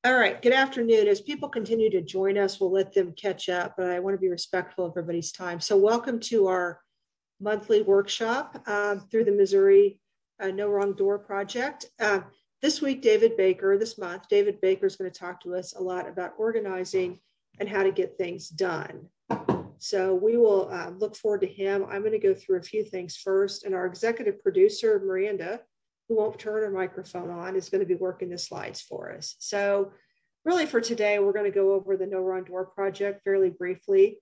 All right, good afternoon. As people continue to join us, we'll let them catch up, but I want to be respectful of everybody's time. So welcome to our monthly workshop through the Missouri No Wrong Door Project. This week, this month, David Baker is going to talk to us a lot about organizing and how to get things done. So we will look forward to him. I'm going to go through a few things first, and our executive producer, Miranda, who won't turn her microphone on, is going to be working the slides for us. So really for today, we're going to go over the No Wrong Door project fairly briefly,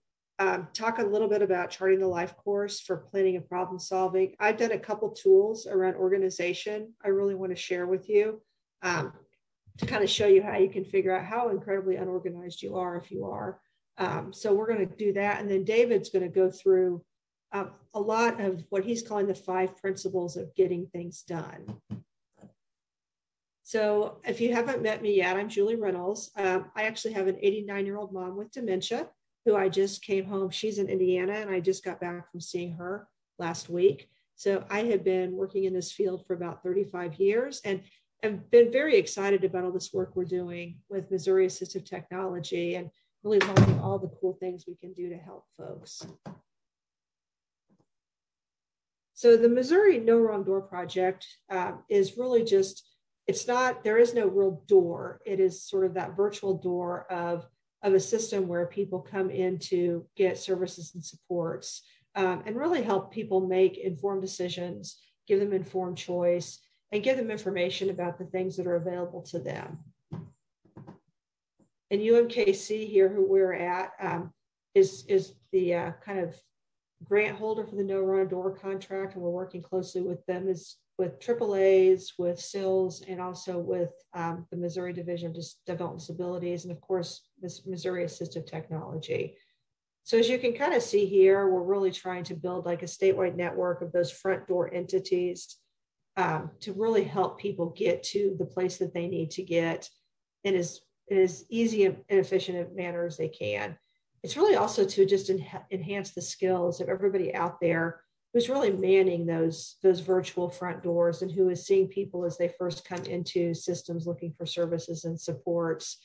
talk a little bit about charting the life course for planning and problem solving. I've done a couple tools around organization I really want to share with you to kind of show you how you can figure out how incredibly unorganized you are if you are. So we're going to do that. And then David's going to go through a lot of what he's calling the 5 principles of getting things done. So if you haven't met me yet, I'm Julie Reynolds. I actually have an 89-year-old mom with dementia who I just came home. She's in Indiana, and I just got back from seeing her last week. So I have been working in this field for about 35 years and have been very excited about all this work we're doing with Missouri Assistive Technology and really learning all the cool things we can do to help folks. So the Missouri No Wrong Door project is really just, there is no real door. It is sort of that virtual door of a system where people come in to get services and supports and really help people make informed decisions, give them informed choice, and give them information about the things that are available to them. And UMKC here, who we're at, is the kind of grant holder for the No Wrong Door contract, and we're working closely with them with AAAs, with SILS, and also with the Missouri Division of Developmental Disabilities, and of course, this Missouri Assistive Technology. So as you can kind of see here, we're really trying to build like a statewide network of those front door entities to really help people get to the place that they need to get in as easy and efficient a manner as they can. It's really also to just enhance the skills of everybody out there who's really manning those virtual front doors and who is seeing people as they first come into systems looking for services and supports.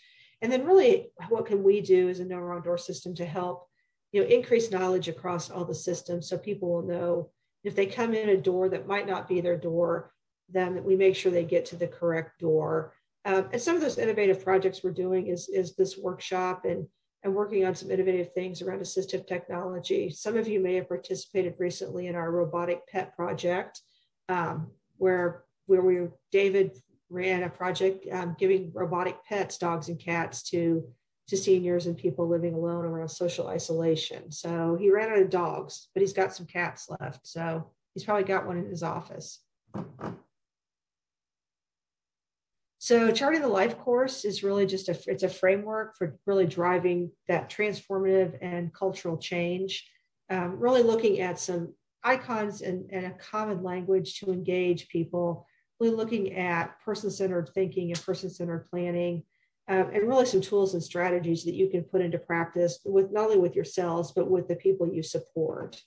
And then really, what can we do as a No Wrong Door system to help increase knowledge across all the systems so people will know if they come in a door that might not be their door, then we make sure they get to the correct door. And some of those innovative projects we're doing is this workshop and working on some innovative things around assistive technology. Some of you may have participated recently in our robotic pet project, where David ran a project giving robotic pets, dogs and cats, to seniors and people living alone around social isolation. So he ran out of dogs, but he's got some cats left. So he's probably got one in his office. So charting the life course is really just it's a framework for really driving that transformative and cultural change, really looking at some icons and a common language to engage people, really looking at person-centered thinking and person-centered planning, and really some tools and strategies that you can put into practice with not only with yourselves, but with the people you support.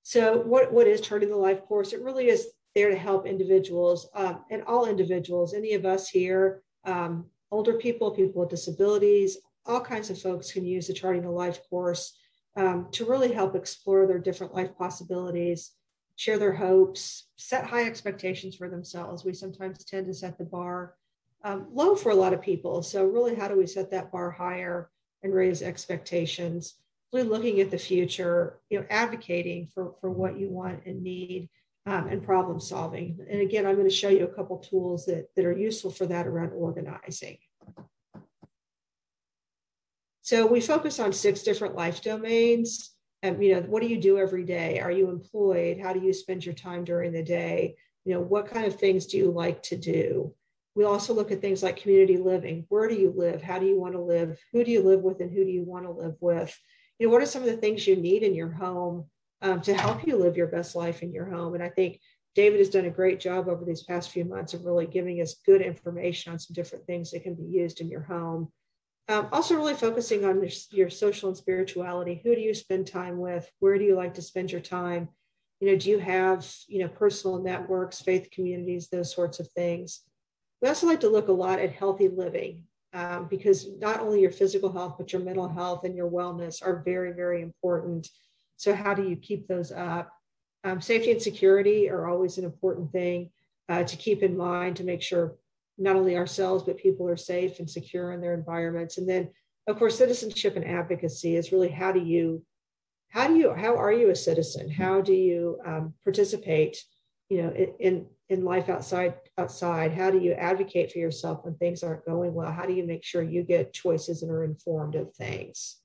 So what is charting the life course? It really is there to help individuals and all individuals, any of us here, older people, people with disabilities, all kinds of folks can use the Charting the Life course to really help explore their different life possibilities, share their hopes, set high expectations for themselves. We sometimes tend to set the bar low for a lot of people. So really, how do we set that bar higher and raise expectations? Really looking at the future, advocating for what you want and need. And problem solving. And again, I'm going to show you a couple tools that are useful for that around organizing. So we focus on 6 different life domains. What do you do every day? Are you employed? How do you spend your time during the day? What kind of things do you like to do? We also look at things like community living. Where do you live? How do you want to live? Who do you live with and who do you want to live with? What are some of the things you need in your home to help you live your best life in your home? And I think David has done a great job over these past few months of really giving us good information on some different things that can be used in your home. Also really focusing on your social and spirituality. Who do you spend time with? Where do you like to spend your time? Do you have, personal networks, faith communities, those sorts of things? We also like to look a lot at healthy living, because not only your physical health, but your mental health and your wellness are very, very important. So how do you keep those up? Safety and security are always an important thing to keep in mind, to make sure not only ourselves, but people are safe and secure in their environments. And then, of course, citizenship and advocacy is really how are you a citizen? How do you participate, in life outside? How do you advocate for yourself when things aren't going well? How do you make sure you get choices and are informed of things?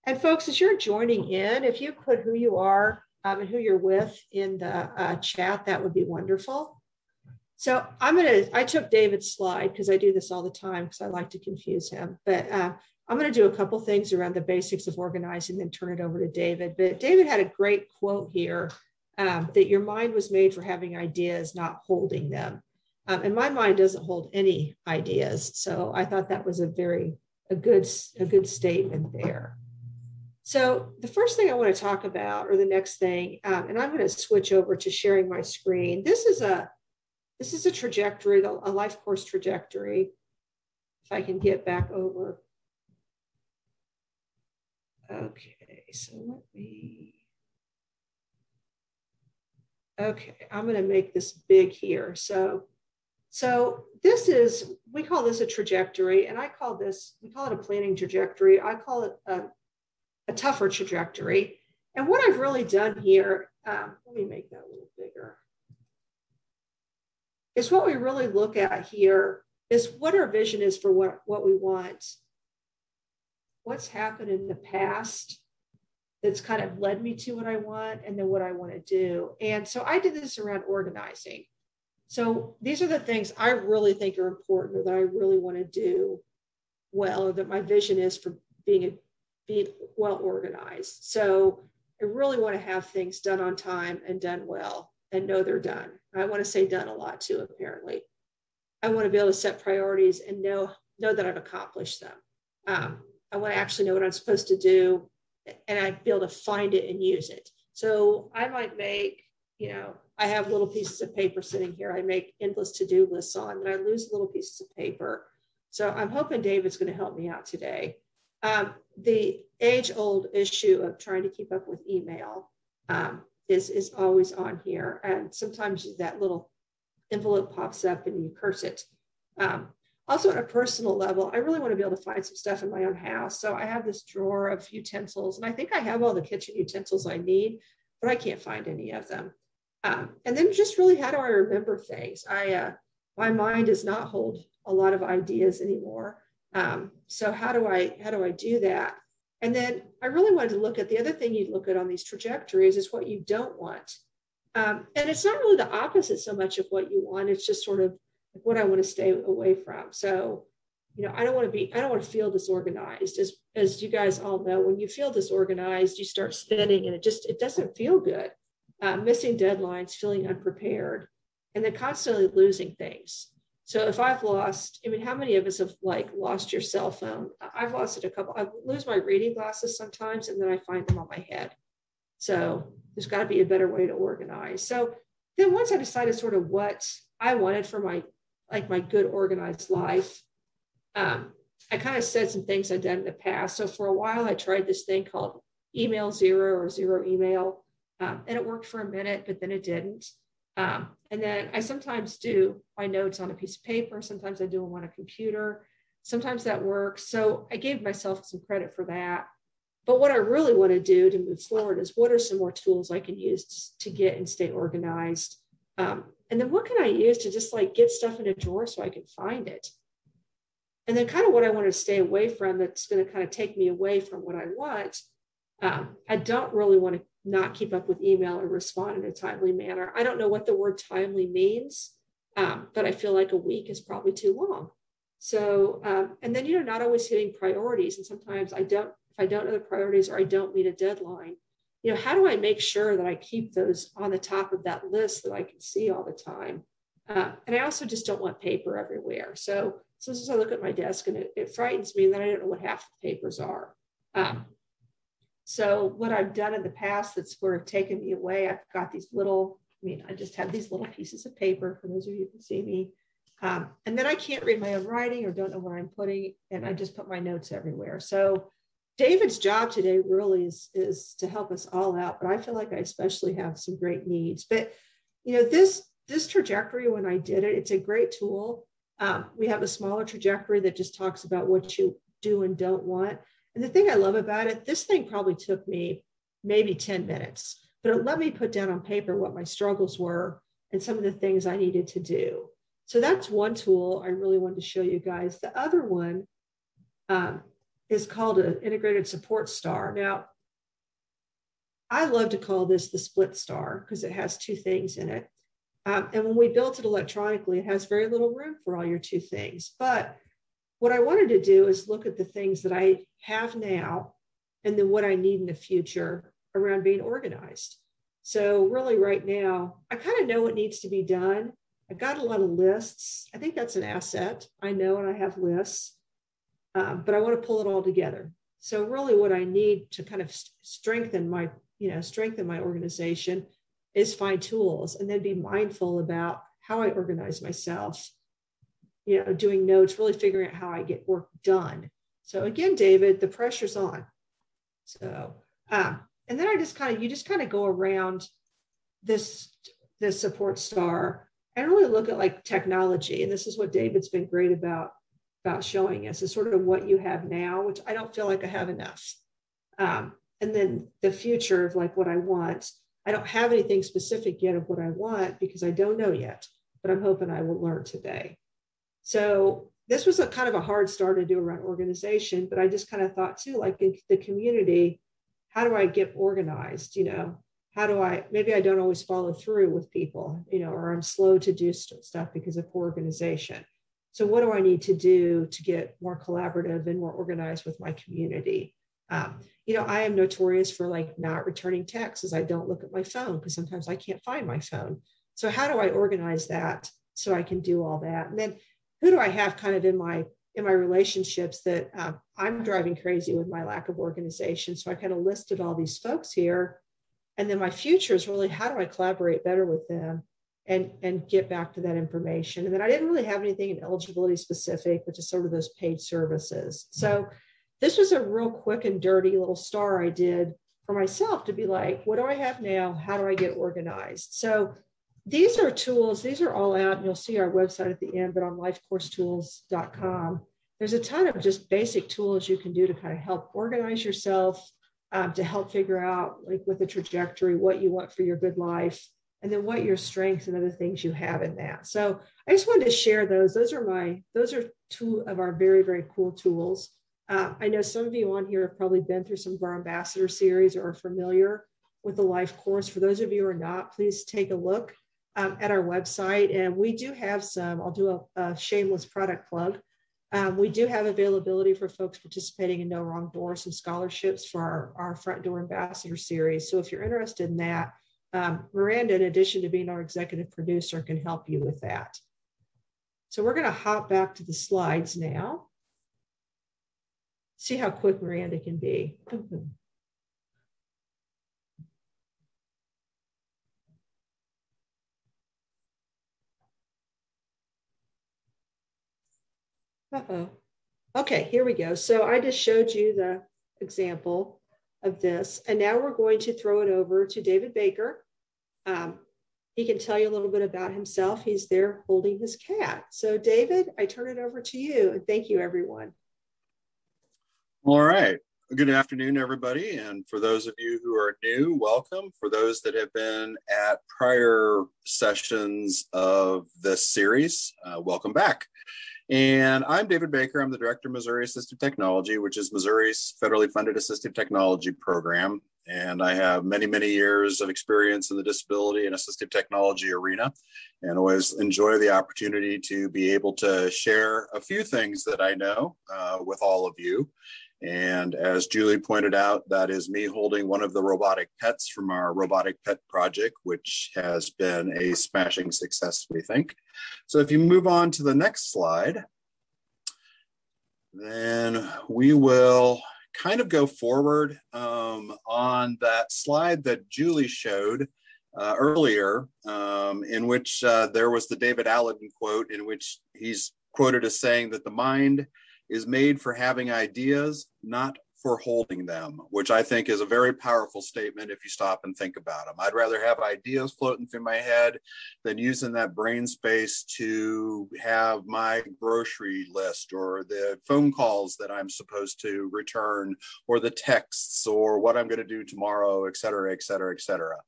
And folks, as you're joining in, if you put who you are and who you're with in the chat, that would be wonderful. So I took David's slide because I do this all the time because I like to confuse him, but I'm going to do a couple things around the basics of organizing, then turn it over to David. But David had a great quote here, that your mind was made for having ideas, not holding them. And my mind doesn't hold any ideas. So I thought that was a good statement there. So the first thing I want to talk about, or the next thing, and I'm going to switch over to sharing my screen. This is a trajectory, a LifeCourse trajectory. If I can get back over. Okay, so I'm going to make this big here. So we call this a trajectory, and we call it a planning trajectory. I call it a tougher trajectory. And what I've really done here, let me make that a little bigger, is what we really look at here is what our vision is for what we want, what's happened in the past that's kind of led me to what I want, and then what I want to do. And so I did this around organizing. So these are the things I really think are important, or that I really want to do well, or that my vision is for being well organized. So I really want to have things done on time and done well and know they're done. I want to say done a lot too, apparently. I want to be able to set priorities and know that I've accomplished them. I want to actually know what I'm supposed to do, and I'd be able to find it and use it. So I might make, I have little pieces of paper sitting here. I make endless to-do lists on, and I lose little pieces of paper. So I'm hoping David's going to help me out today. The age-old issue of trying to keep up with email is always on here. And sometimes that little envelope pops up and you curse it. Also, on a personal level, I really want to be able to find some stuff in my own house. So I have this drawer of utensils, and I think I have all the kitchen utensils I need, but I can't find any of them. And then just really, how do I remember things? My mind does not hold a lot of ideas anymore. So how do I do that? And then I really wanted to look at the other thing you look at on these trajectories is what you don't want. And it's not really the opposite so much of what you want. It's just sort of what I want to stay away from. So, I don't want to feel disorganized. As you guys all know, when you feel disorganized, you start spinning and it doesn't feel good. Missing deadlines, feeling unprepared, and then constantly losing things. So if I've lost, how many of us have lost your cell phone? I've lost it a couple. I lose my reading glasses sometimes, and then I find them on my head. So there's got to be a better way to organize. So then once I decided sort of what I wanted for my good organized life, I kind of said some things I'd done in the past. So for a while, I tried this thing called email zero or zero email, and it worked for a minute, but then it didn't. And then I sometimes do my notes on a piece of paper. Sometimes I do them on a computer. Sometimes that works. So I gave myself some credit for that. But what I really want to do to move forward is what are some more tools I can use to get and stay organized? And then what can I use to just get stuff in a drawer so I can find it? And then kind of what I want to stay away from that's going to kind of take me away from what I want. I don't really want to not keep up with email or respond in a timely manner. I don't know what the word timely means, but I feel like a week is probably too long. So, and then, not always hitting priorities. And sometimes if I don't know the priorities or I don't meet a deadline, how do I make sure that I keep those on the top of that list that I can see all the time? And I also just don't want paper everywhere. So sometimes I look at my desk and it frightens me that I don't know what half the papers are. So what I've done in the past that's sort of taken me away, I've got these little mean, I just have these little pieces of paper for those of you who can see me. And then I can't read my own writing or don't know where I'm putting, and I just put my notes everywhere. So David's job today really is to help us all out, but I feel like I especially have some great needs. But this trajectory, when I did it, it's a great tool. We have a smaller trajectory that just talks about what you do and don't want. And the thing I love about it, this thing probably took me maybe 10 minutes, but it let me put down on paper what my struggles were and some of the things I needed to do. So that's one tool I really wanted to show you guys. The other one is called an integrated support star. Now, I love to call this the split star because it has two things in it. And when we built it electronically, it has very little room for all your two things. But what I wanted to do is look at the things that I have now and then what I need in the future around being organized. So really right now, I kind of know what needs to be done. I got a lot of lists. I think that's an asset. I know, and I have lists, but I want to pull it all together. So really what I need to kind of strengthen my organization is find tools and then be mindful about how I organize myself, doing notes, really figuring out how I get work done. So again, David, the pressure's on. So, and then you just kind of go around this support star and really look at like technology. And this is what David's been great about showing us, is sort of what you have now, which I don't feel like I have enough. And then the future of like what I want. I don't have anything specific yet of what I want because I don't know yet, but I'm hoping I will learn today. So this was a kind of a hard start to do around organization, but I just kind of thought too, like in the community, how do I get organized? Maybe I don't always follow through with people, or I'm slow to do stuff because of poor organization. So what do I need to do to get more collaborative and more organized with my community? I am notorious for like not returning texts as I don't look at my phone because sometimes I can't find my phone. So how do I organize that so I can do all that? And then who do I have kind of in my relationships that I'm driving crazy with my lack of organization? So I kind of listed all these folks here. And then my future is really, how do I collaborate better with them and get back to that information? And then I didn't really have anything in eligibility specific, but just sort of those paid services. So this was a real quick and dirty little star I did for myself to be like, what do I have now? How do I get organized? So these are tools. These are all out, and you'll see our website at the end, but on lifecoursetools.com, there's a ton of just basic tools you can do to kind of help organize yourself, to help figure out, like with the trajectory, what you want for your good life, and then what your strengths and other things you have in that. So I just wanted to share those. Those are two of our very, very cool tools. I know some of you on here have probably been through some of our ambassador series or are familiar with the LifeCourse. For those of you who are not, please take a look at our website. And we do have I'll do a shameless product plug. We do have availability for folks participating in No Wrong Door, some scholarships for our Front Door Ambassador series. So if you're interested in that, Miranda, in addition to being our executive producer, can help you with that. So we're going to hop back to the slides now. See how quick Miranda can be. Uh-oh. Okay, here we go. So I just showed you the example of this, and now we're going to throw it over to David Baker. He can tell you a little bit about himself. He's there holding his cat. So David, I turn it over to you, and thank you, everyone. All right. Good afternoon, everybody. And for those of you who are new, welcome. For those that have been at prior sessions of this series, welcome back. And I'm David Baker. I'm the Director of Missouri Assistive Technology, which is Missouri's federally funded assistive technology program. And I have many, many years of experience in the disability and assistive technology arena, and always enjoy the opportunity to be able to share a few things that I know with all of you. And as Julie pointed out, that is me holding one of the robotic pets from our robotic pet project, which has been a smashing success, we think. So if you move on to the next slide, then we will kind of go forward on that slide that Julie showed. earlier, in which there was the David Allen quote, in which he's quoted as saying that the mind is made for having ideas, not for holding them, which I think is a very powerful statement if you stop and think about them. I'd rather have ideas floating through my head than using that brain space to have my grocery list or the phone calls that I'm supposed to return or the texts or what I'm going to do tomorrow, et cetera, et cetera, et cetera.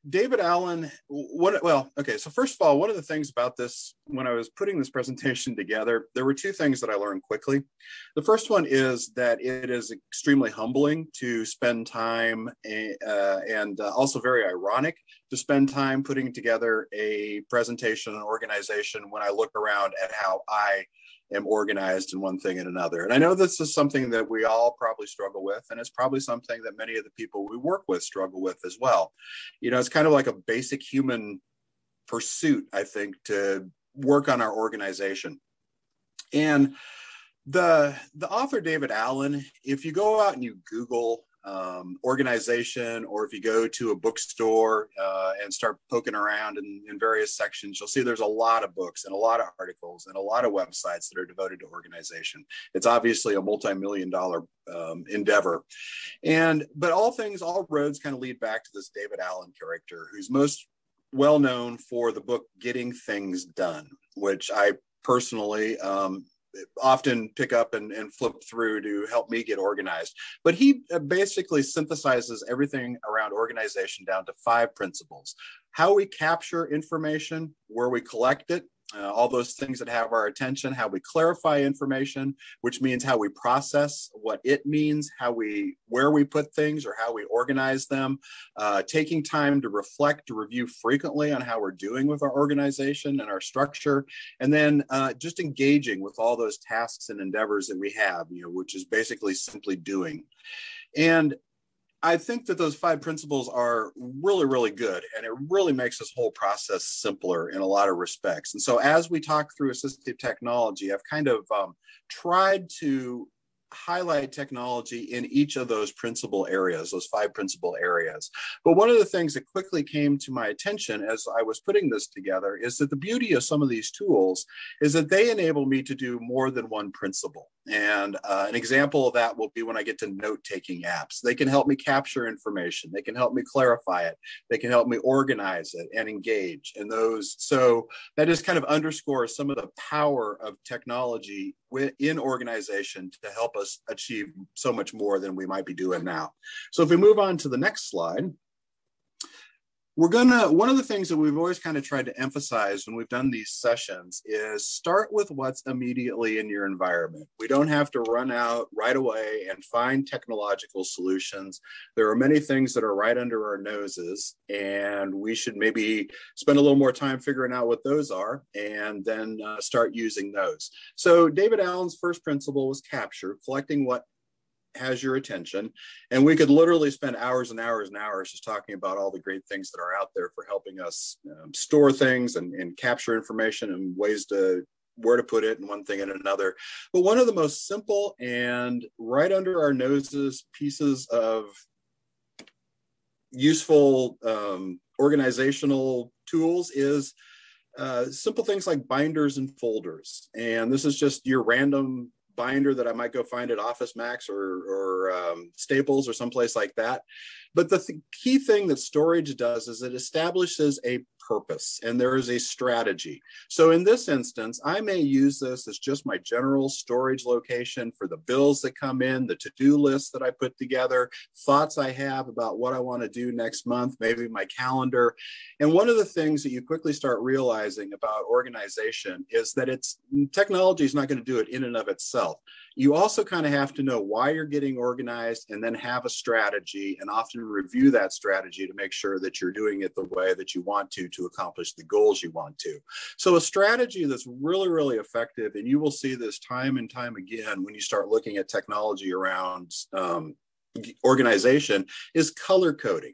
David Allen, so first of all, one of the things about this, when I was putting this presentation together, there were two things that I learned quickly. The first one is that it is extremely humbling to spend time and also very ironic to spend time putting together a presentation and organization when I look around at how I am organized in one thing and another. And I know this is something that we all probably struggle with, and it's probably something that many of the people we work with struggle with as well. You know, it's kind of like a basic human pursuit, I think, to work on our organization. And the author, David Allen, if you go out and you Google organization, or if you go to a bookstore and start poking around in various sections, you'll see there's a lot of books and a lot of articles and a lot of websites that are devoted to organization. It's obviously a multi-million-dollar endeavor. But all roads kind of lead back to this David Allen character, who's most well known for the book Getting Things Done, which I personally often pick up and flip through to help me get organized. But he basically synthesizes everything around organization down to 5 principles: how we capture information, where we collect it, all those things that have our attention, how we clarify information, which means how we process what it means, where we put things or how we organize them, taking time to reflect, to review frequently on how we're doing with our organization and our structure, and then just engaging with all those tasks and endeavors that we have, which is basically simply doing. And I think that those 5 principles are really, really good, and it really makes this whole process simpler in a lot of respects. And so as we talk through assistive technology, I've kind of tried to highlight technology in each of those principal areas, those 5 principal areas. But one of the things that quickly came to my attention as I was putting this together is that the beauty of some of these tools is that they enable me to do more than one principle. And an example of that will be when I get to note-taking apps. They can help me capture information. They can help me clarify it. They can help me organize it and engage in those. So that just kind of underscores some of the power of technology in organization to help us achieve so much more than we might be doing now. So if we move on to the next slide, one of the things that we've always kind of tried to emphasize when we've done these sessions is start with what's immediately in your environment. We don't have to run out right away and find technological solutions. There are many things that are right under our noses, and we should maybe spend a little more time figuring out what those are and then start using those. So David Allen's first principle was capture, collecting what has your attention. And we could literally spend hours and hours and hours just talking about all the great things that are out there for helping us store things and capture information and ways to where to put it and one thing and another. But one of the most simple and right under our noses pieces of useful organizational tools is simple things like binders and folders. And this is just your random binder that I might go find at Office Max or Staples or someplace like that. But the key thing that storage does is it establishes a purpose and there is a strategy. So in this instance, I may use this as just my general storage location for the bills that come in, the to-do list that I put together, thoughts I have about what I want to do next month, maybe my calendar. And one of the things that you quickly start realizing about organization is that technology is not going to do it in and of itself. You also kind of have to know why you're getting organized and then have a strategy and often review that strategy to make sure that you're doing it the way that you want to accomplish the goals you want to. So a strategy that's really, really effective, and you will see this time and time again when you start looking at technology around organization, is color coding.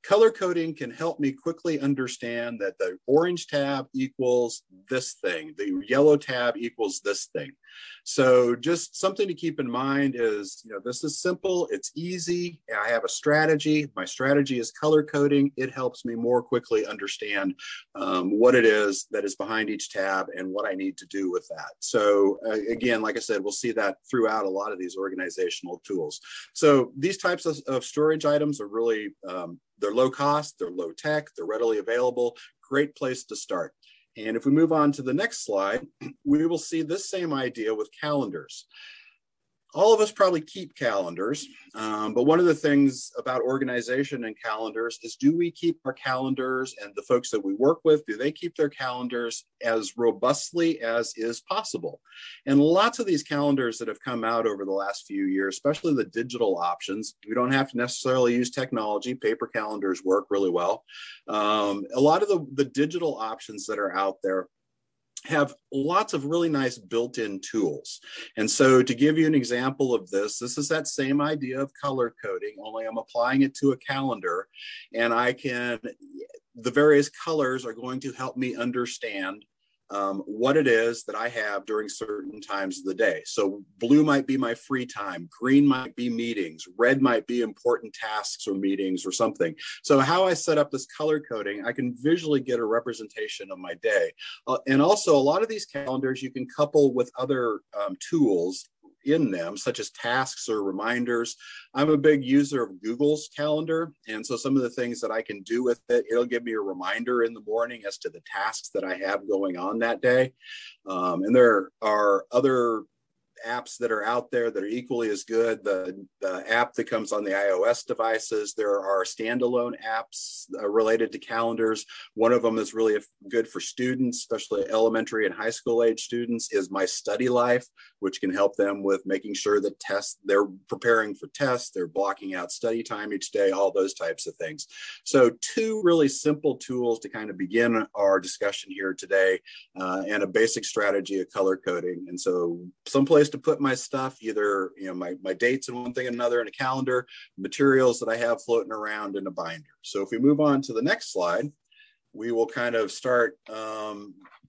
Color coding can help me quickly understand that the orange tab equals this thing, the yellow tab equals this thing. So just something to keep in mind is, this is simple, it's easy. I have a strategy. My strategy is color coding. It helps me more quickly understand what it is that is behind each tab and what I need to do with that. So again, like I said, we'll see that throughout a lot of these organizational tools. So these types of storage items are really, they're low cost, they're low tech, they're readily available. Great place to start. And if we move on to the next slide, we will see this same idea with calendars. All of us probably keep calendars, but one of the things about organization and calendars is, do we keep our calendars, and the folks that we work with, do they keep their calendars as robustly as is possible? And lots of these calendars that have come out over the last few years, especially the digital options, we don't have to necessarily use technology. Paper calendars work really well. A lot of the digital options that are out there have lots of really nice built-in tools. And so to give you an example of this is that same idea of color coding, only I'm applying it to a calendar, and the various colors are going to help me understand what it is that I have during certain times of the day. So blue might be my free time, green might be meetings, red might be important tasks or meetings or something. So how I set up this color coding, I can visually get a representation of my day. And also a lot of these calendars you can couple with other tools in them, such as tasks or reminders. I'm a big user of Google's calendar. And so some of the things that I can do with it, it'll give me a reminder in the morning as to the tasks that I have going on that day. And there are other apps that are out there that are equally as good. The app that comes on the iOS devices, there are standalone apps related to calendars. One of them is really good for students, especially elementary and high school age students, is My Study Life, which can help them with making sure that they're preparing for tests, they're blocking out study time each day, all those types of things. So two really simple tools to kind of begin our discussion here today, and a basic strategy of color coding. And so someplace to put my stuff, either my dates and one thing and another in a calendar, materials that I have floating around in a binder. So if we move on to the next slide, we will kind of start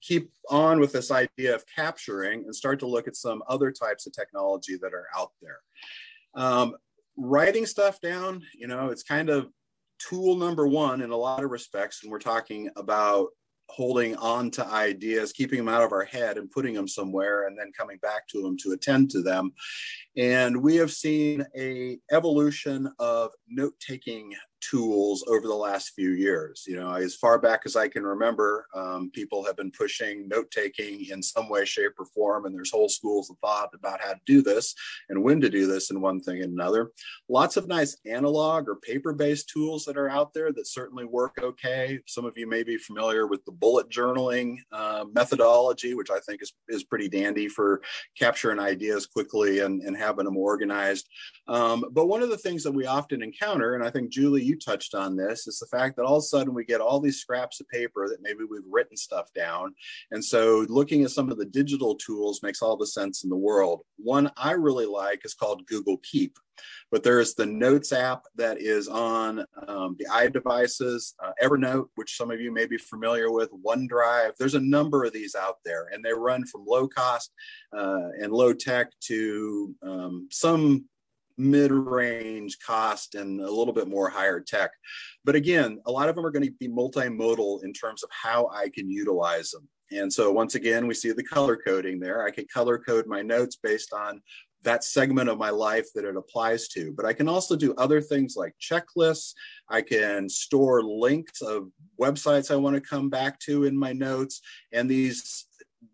keep on with this idea of capturing and start to look at some other types of technology that are out there. Writing stuff down, it's kind of tool number one in a lot of respects, and we're talking about holding on to ideas, keeping them out of our head and putting them somewhere and then coming back to them to attend to them. And we have seen an evolution of note-taking tools over the last few years. As far back as I can remember, people have been pushing note-taking in some way, shape, or form, and there's whole schools of thought about how to do this and when to do this and one thing and another. Lots of nice analog or paper-based tools that are out there that certainly work okay. Some of you may be familiar with the bullet journaling methodology, which I think is pretty dandy for capturing ideas quickly and having them organized. But one of the things that we often encounter, and I think Julie, you touched on this, is the fact that all of a sudden we get all these scraps of paper that maybe we've written stuff down. And so looking at some of the digital tools makes all the sense in the world. One I really like is called Google Keep. But there's the Notes app that is on the iDevices, Evernote, which some of you may be familiar with, OneDrive. There's a number of these out there, and they run from low cost and low tech to some mid-range cost and a little bit more higher tech. But again, a lot of them are going to be multimodal in terms of how I can utilize them. And so once again, we see the color coding there. I can color code my notes based on that segment of my life that it applies to. But I can also do other things like checklists. I can store links of websites I want to come back to in my notes. And these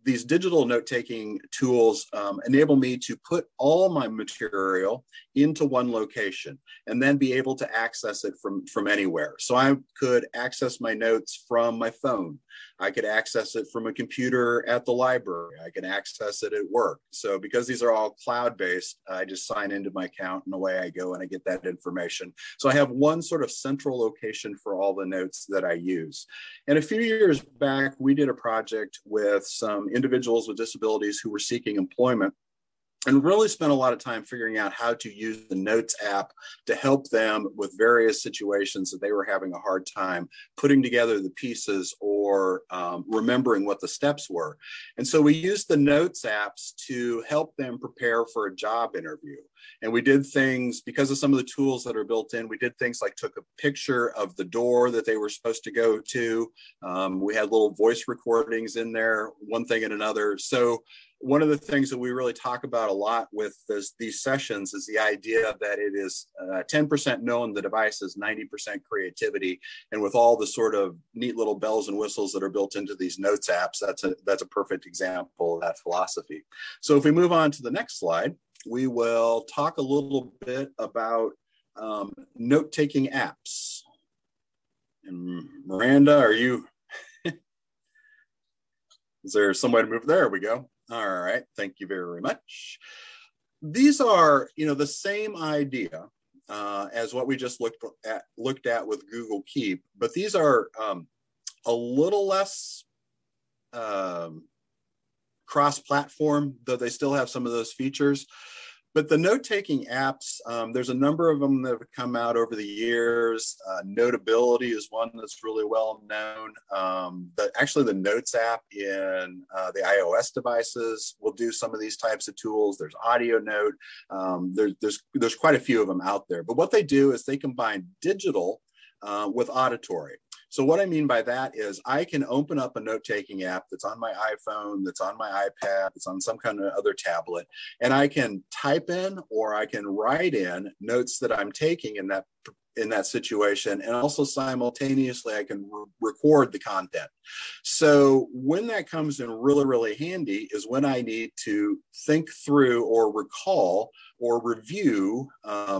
digital note-taking tools enable me to put all my material into one location and then be able to access it from anywhere. So I could access my notes from my phone. I could access it from a computer at the library. I can access it at work. So because these are all cloud-based, I just sign into my account and away I go and I get that information. So I have one sort of central location for all the notes that I use. And a few years back, we did a project with some individuals with disabilities who were seeking employment. and really spent a lot of time figuring out how to use the Notes app to help them with various situations that they were having a hard time putting together the pieces or remembering what the steps were. And so we used the Notes apps to help them prepare for a job interview. And we did things, because of some of the tools that are built in, we did things like took a picture of the door that they were supposed to go to. We had little voice recordings in there, one thing and another. So one of the things that we really talk about a lot with these sessions is the idea that it is 10% known the device is 90% creativity. And with all the sort of neat little bells and whistles that are built into these Notes apps, that's a perfect example of that philosophy. So if we move on to the next slide, we will talk a little bit about note-taking apps. And Miranda, are you, is there some way to move? There we go. All right, thank you very much. These are, the same idea as what we just looked at with Google Keep, but these are a little less cross-platform, though they still have some of those features. But the note-taking apps, there's a number of them that have come out over the years. Notability is one that's really well known. Actually, the Notes app in the iOS devices will do some of these types of tools. There's Audio Note. There's quite a few of them out there. But what they do is they combine digital with auditory. So what I mean by that is I can open up a note-taking app that's on my iPhone, that's on my iPad, that's on some kind of other tablet, and I can type in or I can write in notes that I'm taking in that situation, and also simultaneously I can record the content. So when that comes in really, really handy is when I need to think through or recall or review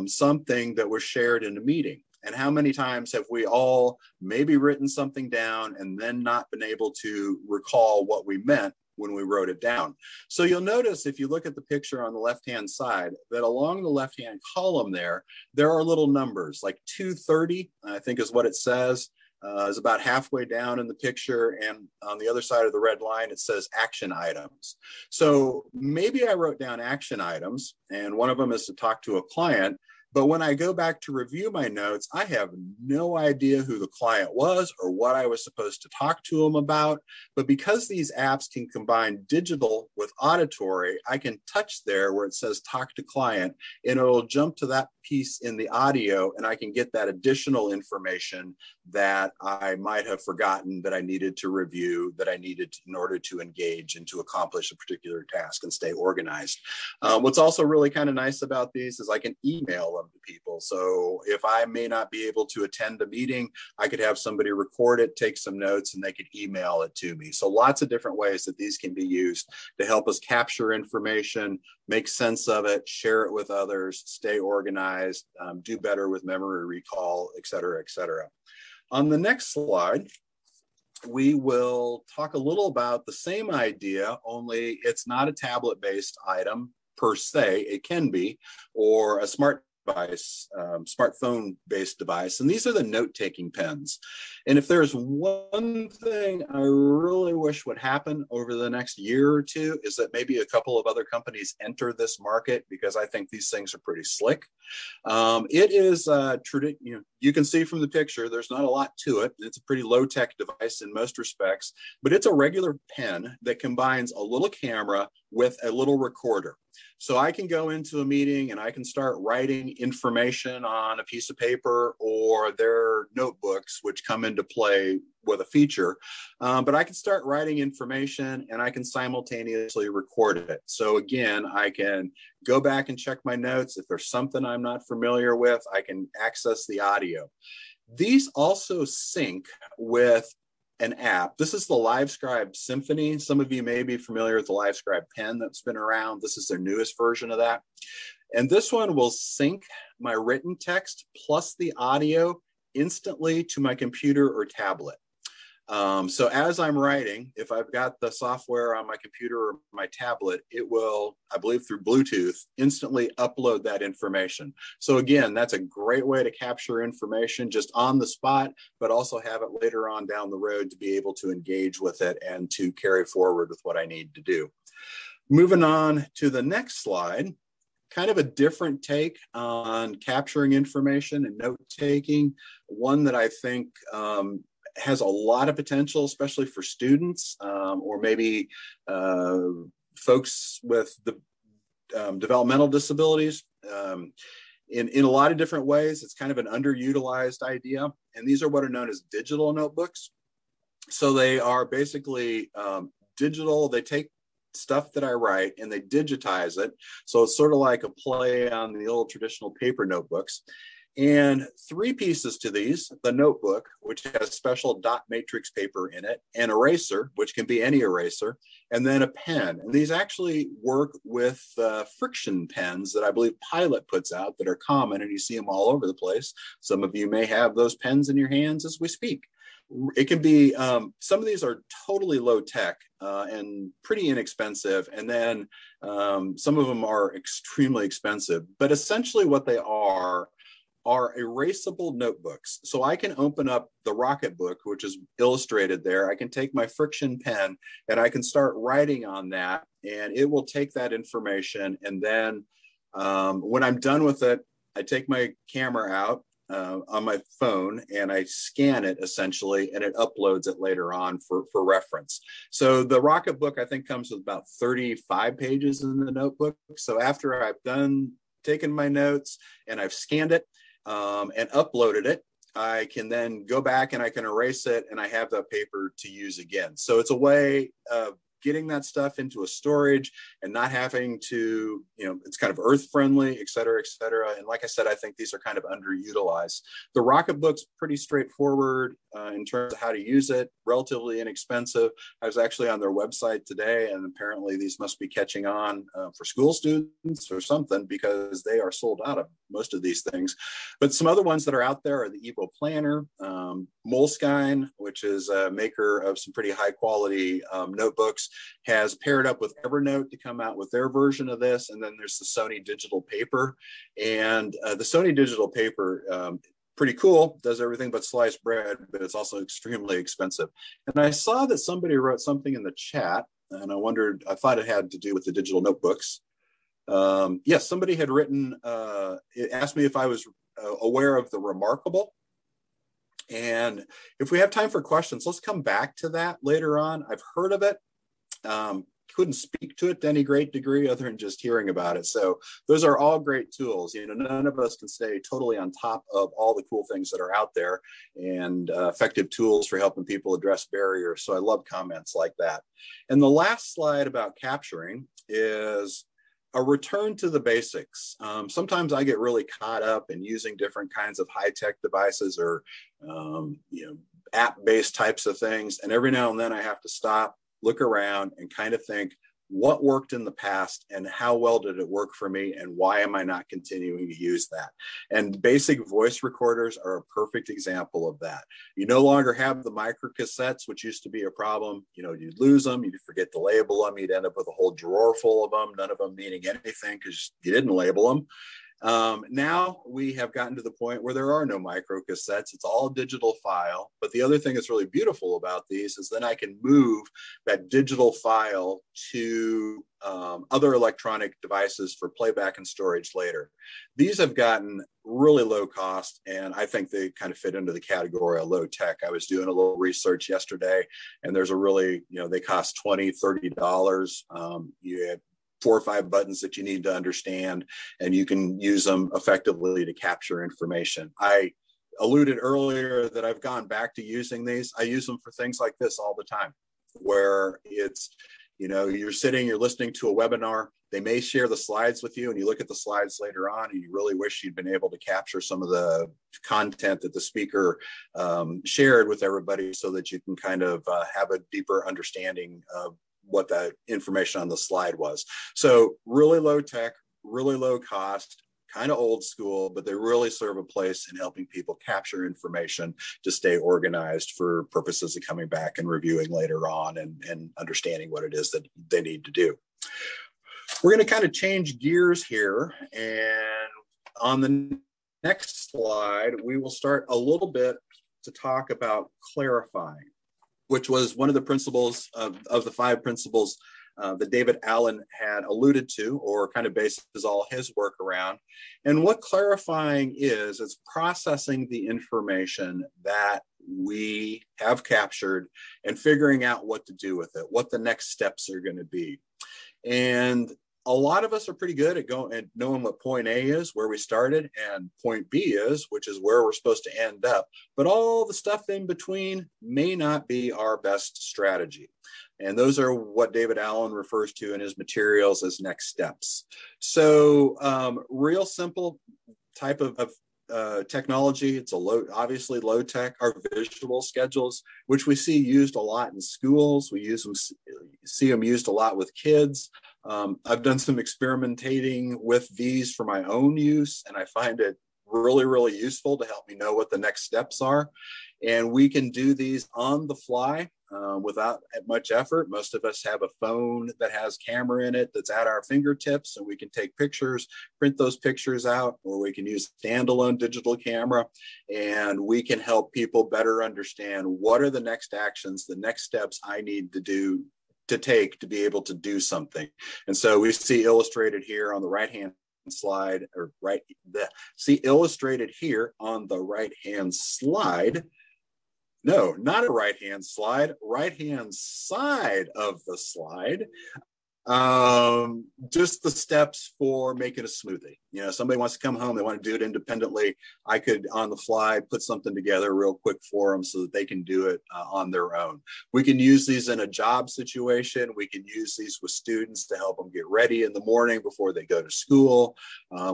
something that was shared in a meeting. And how many times have we all maybe written something down and then not been able to recall what we meant when we wrote it down? So you'll notice if you look at the picture on the left-hand side that along the left-hand column there are little numbers like 230, I think is what it says, is about halfway down in the picture. And on the other side of the red line, it says action items. So maybe I wrote down action items and one of them is to talk to a client. But when I go back to review my notes, I have no idea who the client was or what I was supposed to talk to them about. But because these apps can combine digital with auditory, I can touch there where it says talk to client, and it'll jump to that piece in the audio, and I can get that additional information that I might have forgotten that I needed to review, that I needed in order to engage and to accomplish a particular task and stay organized. What's also really kind of nice about these is I can email them to people. So if I may not be able to attend a meeting, I could have somebody record it, take some notes, and they could email it to me. So lots of different ways that these can be used to help us capture information, make sense of it, share it with others, stay organized, do better with memory recall, et cetera, et cetera. On the next slide, we will talk a little about the same idea, only it's not a tablet-based item per se. It can be, or a smart device, smartphone-based device. And these are the note-taking pens. And if there's one thing I really wish would happen over the next year or two is that maybe a couple of other companies enter this market, because I think these things are pretty slick. It is, you can see from the picture, there's not a lot to it. It's a pretty low-tech device in most respects, but it's a regular pen that combines a little camera with a little recorder. So I can go into a meeting and I can start writing information on a piece of paper or their notebooks, which come into play with a feature. But I can start writing information and I can simultaneously record it. So again, I can go back and check my notes. If there's something I'm not familiar with, I can access the audio. These also sync with an app. This is the LiveScribe Symphony. Some of you may be familiar with the LiveScribe pen that's been around. This is their newest version of that. And this one will sync my written text plus the audio instantly to my computer or tablet. So as I'm writing, if I've got the software on my computer or my tablet, it will, I believe through Bluetooth, instantly upload that information. So again, that's a great way to capture information just on the spot, but also have it later on down the road to be able to engage with it and to carry forward with what I need to do. Moving on to the next slide, kind of a different take on capturing information and note-taking, one that I think has a lot of potential, especially for students or maybe folks with the developmental disabilities. In a lot of different ways, it's kind of an underutilized idea. And these are what are known as digital notebooks. So they are basically digital. They take stuff that I write and they digitize it. So it's sort of like a play on the old traditional paper notebooks. And three pieces to these: the notebook, which has special dot matrix paper in it, an eraser, which can be any eraser, and then a pen. And these actually work with friction pens that I believe Pilot puts out that are common, and you see them all over the place. Some of you may have those pens in your hands as we speak. It can be, some of these are totally low tech and pretty inexpensive. And then some of them are extremely expensive. But essentially what they are erasable notebooks. So I can open up the Rocketbook, which is illustrated there. I can take my friction pen and I can start writing on that, and it will take that information. And then when I'm done with it, I take my camera out on my phone and I scan it essentially, and it uploads it later on for reference. So the Rocketbook, I think, comes with about 35 pages in the notebook. So after I've taken my notes and I've scanned it and uploaded it, I can then go back and I can erase it, and I have that paper to use again. So it's a way of getting that stuff into a storage and not having to, it's kind of earth friendly, et cetera, et cetera. And like I said, I think these are kind of underutilized. The Rocketbook's pretty straightforward in terms of how to use it, relatively inexpensive. I was actually on their website today, and apparently these must be catching on for school students or something, because they are sold out of most of these things. But some other ones that are out there are the Evo Planner, Moleskine, which is a maker of some pretty high quality notebooks, has paired up with Evernote to come out with their version of this. And then there's the Sony digital paper. And the Sony digital paper, pretty cool, does everything but slice bread, but it's also extremely expensive. And I saw that somebody wrote something in the chat, and I thought it had to do with the digital notebooks. Yes, somebody had written, it asked me if I was aware of the Remarkable. And if we have time for questions, let's come back to that later on. I've heard of it. Couldn't speak to it to any great degree other than just hearing about it. So those are all great tools. None of us can stay totally on top of all the cool things that are out there, and effective tools for helping people address barriers. So I love comments like that. And the last slide about capturing is a return to the basics. Sometimes I get really caught up in using different kinds of high-tech devices or app-based types of things. And every now and then I have to stop, look around, and kind of think, what worked in the past and how well did it work for me, and why am I not continuing to use that? And basic voice recorders are a perfect example of that. You no longer have the micro cassettes, which used to be a problem. You'd lose them, you'd forget to label them, you'd end up with a whole drawer full of them, none of them meaning anything because you didn't label them. Now we have gotten to the point where there are no micro cassettes. It's all digital file. But the other thing that's really beautiful about these is then I can move that digital file to other electronic devices for playback and storage later. These have gotten really low cost, and I think they kind of fit into the category of low tech. I was doing a little research yesterday, and there's a really, they cost $20, $30. You have 4 or 5 buttons that you need to understand, and you can use them effectively to capture information. I alluded earlier that I've gone back to using these. I use them for things like this all the time, where it's, you're listening to a webinar. They may share the slides with you, and you look at the slides later on, and you really wish you'd been able to capture some of the content that the speaker shared with everybody, so that you can kind of have a deeper understanding of what that information on the slide was. So really low tech, really low cost, kind of old school, but they really serve a place in helping people capture information to stay organized for purposes of coming back and reviewing later on and understanding what it is that they need to do. We're going to kind of change gears here, and on the next slide, we will start a little bit to talk about clarifying, which was one of the principles of the 5 principles that David Allen had alluded to, or kind of bases all his work around. And what clarifying is, it's processing the information that we have captured and figuring out what to do with it, what the next steps are going to be. And a lot of us are pretty good at going and knowing what point A is, where we started, and point B is, which is where we're supposed to end up. But all the stuff in between may not be our best strategy. And those are what David Allen refers to in his materials as next steps. So real simple type of technology. It's obviously low tech. Our visual schedules, which we see used a lot in schools. We see them used a lot with kids. I've done some experimentating with these for my own use, and I find it really, really useful to help me know what the next steps are. And we can do these on the fly without much effort. Most of us have a phone that has camera in it that's at our fingertips, and we can take pictures, print those pictures out, or we can use standalone digital camera, and we can help people better understand what are the next actions, the next steps I need to take to be able to do something. And so we see illustrated here on the right-hand slide, see illustrated here on the right-hand slide. No, not a right-hand slide, right-hand side of the slide. Just the steps for making a smoothie. You know, somebody wants to come home, they want to do it independently. I could, on the fly, put something together real quick for them so that they can do it on their own. We can use these in a job situation. We can use these with students to help them get ready in the morning before they go to school.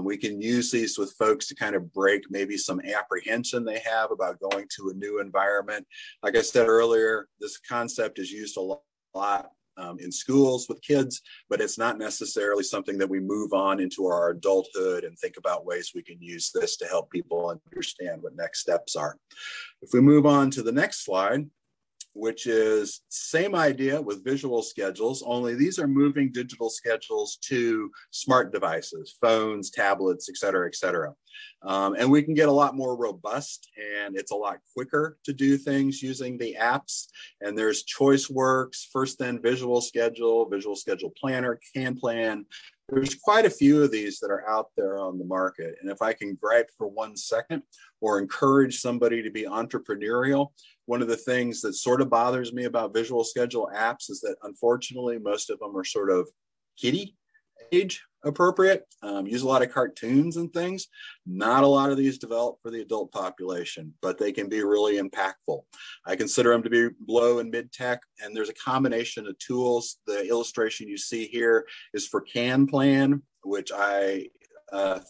We can use these with folks to kind of break maybe some apprehension they have about going to a new environment. Like I said earlier, this concept is used a lot in schools with kids, but it's not necessarily something that we move on into our adulthood and think about ways we can use this to help people understand what next steps are. If we move on to the next slide, which is same idea with visual schedules, only these are moving digital schedules to smart devices, phones, tablets, et cetera, et cetera. And we can get a lot more robust, and it's a lot quicker to do things using the apps. And there's ChoiceWorks, First Then Visual Schedule Planner, Kanban. There's quite a few of these that are out there on the market. And if I can gripe for 1 second or encourage somebody to be entrepreneurial, one of the things that sort of bothers me about visual schedule apps is that unfortunately, most of them are sort of kiddie age appropriate, use a lot of cartoons and things. Not a lot of these developed for the adult population, but they can be really impactful. I consider them to be low and mid-tech, and there's a combination of tools. The illustration you see here is for Kanban, which I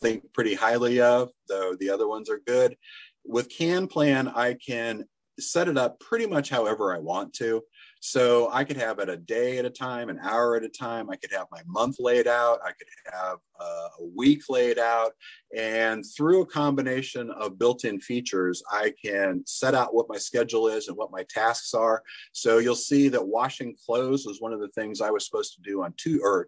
think pretty highly of, though the other ones are good. With Kanban, I can set it up pretty much however I want to. So I could have it a day at a time, an hour at a time. I could have my month laid out. I could have a week laid out. And through a combination of built-in features, I can set out what my schedule is and what my tasks are. So you'll see that washing clothes was one of the things I was supposed to do on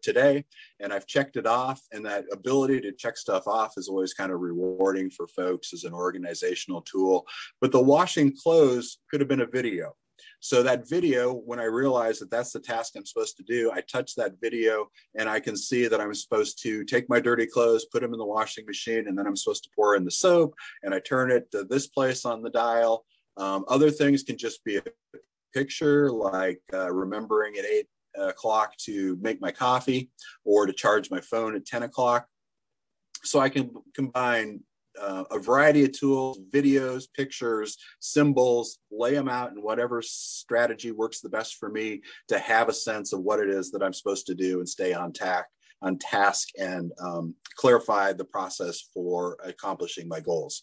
today, and I've checked it off. And that ability to check stuff off is always kind of rewarding for folks as an organizational tool. But the washing clothes could have been a video. So that video, when I realize that that's the task I'm supposed to do, I touch that video and I can see that I'm supposed to take my dirty clothes, put them in the washing machine, and then I'm supposed to pour in the soap, and I turn it to this place on the dial. Other things can just be a picture, like remembering at 8 o'clock to make my coffee or to charge my phone at 10 o'clock. So I can combine a variety of tools, videos, pictures, symbols, lay them out in whatever strategy works the best for me to have a sense of what it is that I'm supposed to do and stay on task and clarify the process for accomplishing my goals.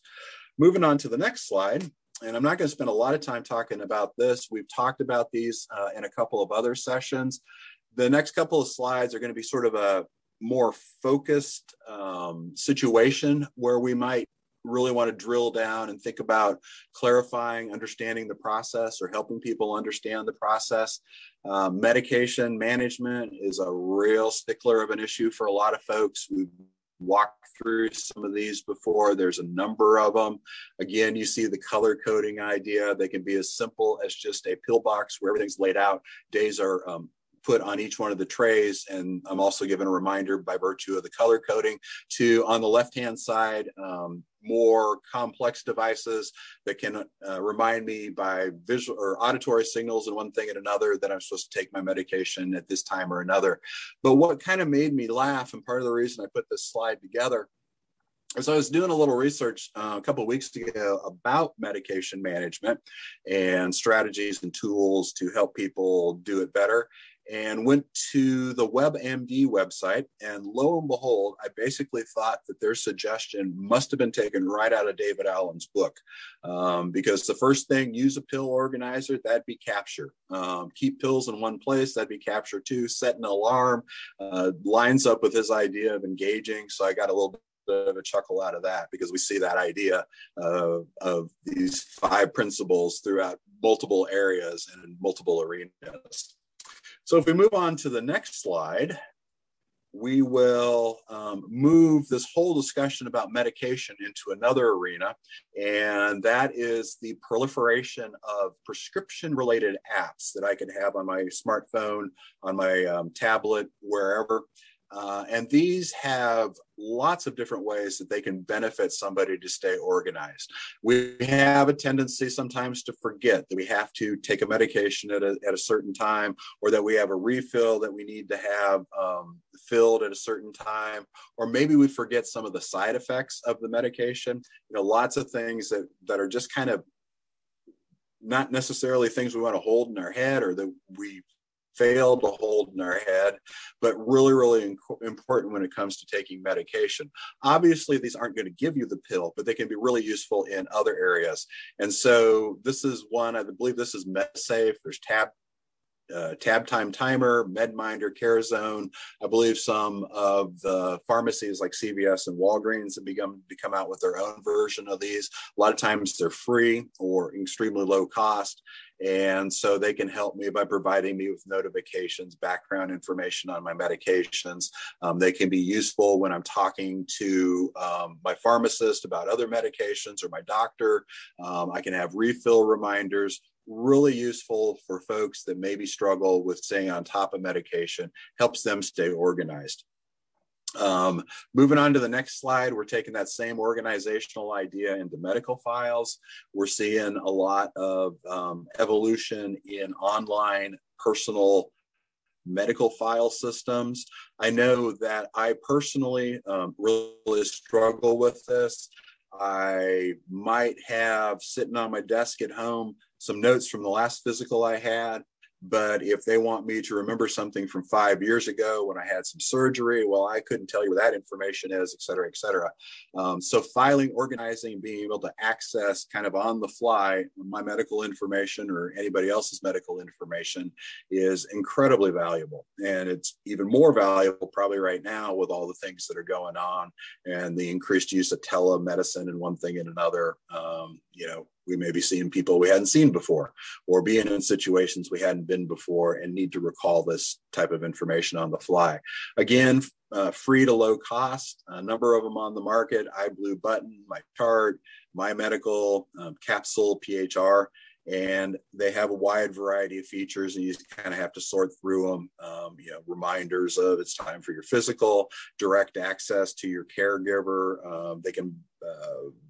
Moving on to the next slide, and I'm not going to spend a lot of time talking about this. We've talked about these in a couple of other sessions. The next couple of slides are going to be sort of a more focused situation where we might really want to drill down and think about clarifying, understanding the process, or helping people understand the process. Medication management is a real stickler of an issue for a lot of folks. We've walked through some of these before. There's a number of them. Again, you see the color coding idea. They can be as simple as just a pill box where everything's laid out. Days are put on each one of the trays. And I'm also given a reminder by virtue of the color coding to, on the left-hand side, more complex devices that can remind me by visual or auditory signals and one thing and another that I'm supposed to take my medication at this time or another. But what kind of made me laugh, and part of the reason I put this slide together, is I was doing a little research a couple of weeks ago about medication management and strategies and tools to help people do it better, and went to the WebMD website, and lo and behold, I basically thought that their suggestion must have been taken right out of David Allen's book, because the first thing, use a pill organizer, that'd be capture. Keep pills in one place, that'd be capture too. Set an alarm, lines up with his idea of engaging. So I got a little bit of a chuckle out of that, because we see that idea of these 5 principles throughout multiple areas and in multiple arenas. So if we move on to the next slide, we will move this whole discussion about medication into another arena, and that is the proliferation of prescription-related apps that I can have on my smartphone, on my tablet, wherever. And these have lots of different ways that they can benefit somebody to stay organized. We have a tendency sometimes to forget that we have to take a medication at a certain time, or that we have a refill that we need to have filled at a certain time, or maybe we forget some of the side effects of the medication. You know, lots of things that are just kind of not necessarily things we want to hold in our head, or that we fail to hold in our head, but really, really important when it comes to taking medication. Obviously, these aren't going to give you the pill, but they can be really useful in other areas. And so this is one, I believe this is MedSafe. There's Tab Time Timer, MedMinder, CareZone. I believe some of the pharmacies like CVS and Walgreens have become out with their own version of these. A lot of times they're free or extremely low cost. And so they can help me by providing me with notifications, background information on my medications. They can be useful when I'm talking to my pharmacist about other medications, or my doctor. I can have refill reminders. Really useful for folks that maybe struggle with staying on top of medication, helps them stay organized. Moving on to the next slide, we're taking that same organizational idea into medical files. We're seeing a lot of evolution in online personal medical file systems. I know that I personally really struggle with this. I might have sitting on my desk at home some notes from the last physical I had, but if they want me to remember something from 5 years ago when I had some surgery, well, I couldn't tell you where that information is, et cetera, et cetera. So filing, organizing, being able to access kind of on the fly my medical information or anybody else's medical information is incredibly valuable. And it's even more valuable probably right now with all the things that are going on and the increased use of telemedicine and one thing and another. You know, we may be seeing people we hadn't seen before, or being in situations we hadn't been before and need to recall this type of information on the fly. Again, free to low cost, a number of them on the market: iBlue Button, My Chart, My Medical, Capsule, PHR, and they have a wide variety of features, and you just kind of have to sort through them. You know, reminders of it's time for your physical, direct access to your caregiver. They can